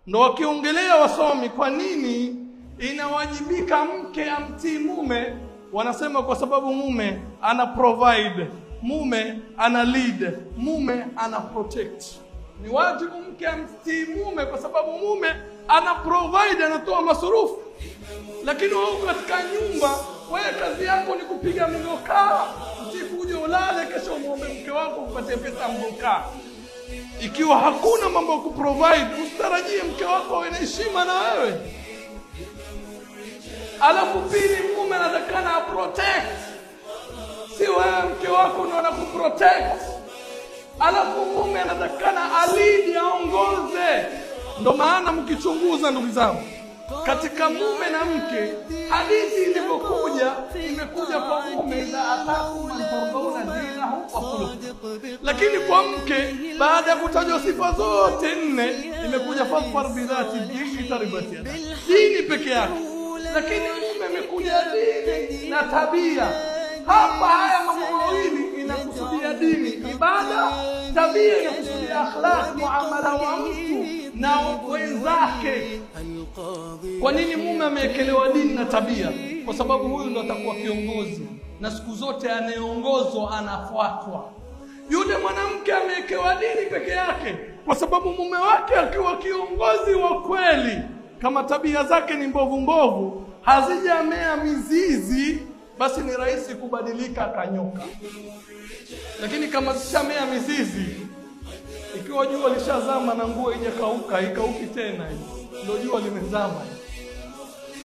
Ndo wakiongelea wasomi kwa nini inawajibika mke amtii mume, wanasema kwa sababu mume ana provide, mume ana lead, mume ana protect. Ni wajibu mke amtii mume kwa sababu mume ana provide, anatoa masurufu. Lakini wewe katika nyumba, wewe kazi yako ni kupiga mgokaa, usikuja ulale kesho muombe mke wako kupatia pesa mgokaa. Ikiwa hakuna mambo ya kuprovide, usitarajie mke wako awe na heshima na wewe. Alafu pili, mume anatakana protect, si wewe mke wako ndio anakuprotect. Alafu mume anatakana alidi, aongoze. Ndio maana mkichunguza ndugu zangu, katika mume na mke, hadithi ilivyokuja imekuja kwa mume za ataku mantarbauna dinahu wa khuluquhu, lakini kwa mke baada ya kutajwa sifa zote nne imekuja fadhfar bidhati dini taribati yada, dini peke yake. Lakini mume amekuja dini na tabia. Hapa haya mambo mawili inakusudia dini, ibada, tabia inakusudia akhlaq, muamala wa mtu na wenzake. Kwa nini mume ameekelewa dini na tabia? Kwa sababu huyu ndo atakuwa kiongozi, na siku zote anayeongozwa anafuatwa. Yule mwanamke ameekewa dini peke yake kwa sababu mume wake akiwa kiongozi wa kweli, kama tabia zake ni mbovu mbovu, hazijamea mizizi, basi ni rahisi kubadilika akanyoka. Lakini kama zishamea mizizi, ikiwa jua lishazama na nguo haijakauka, ikauki tena, ndio jua limezama.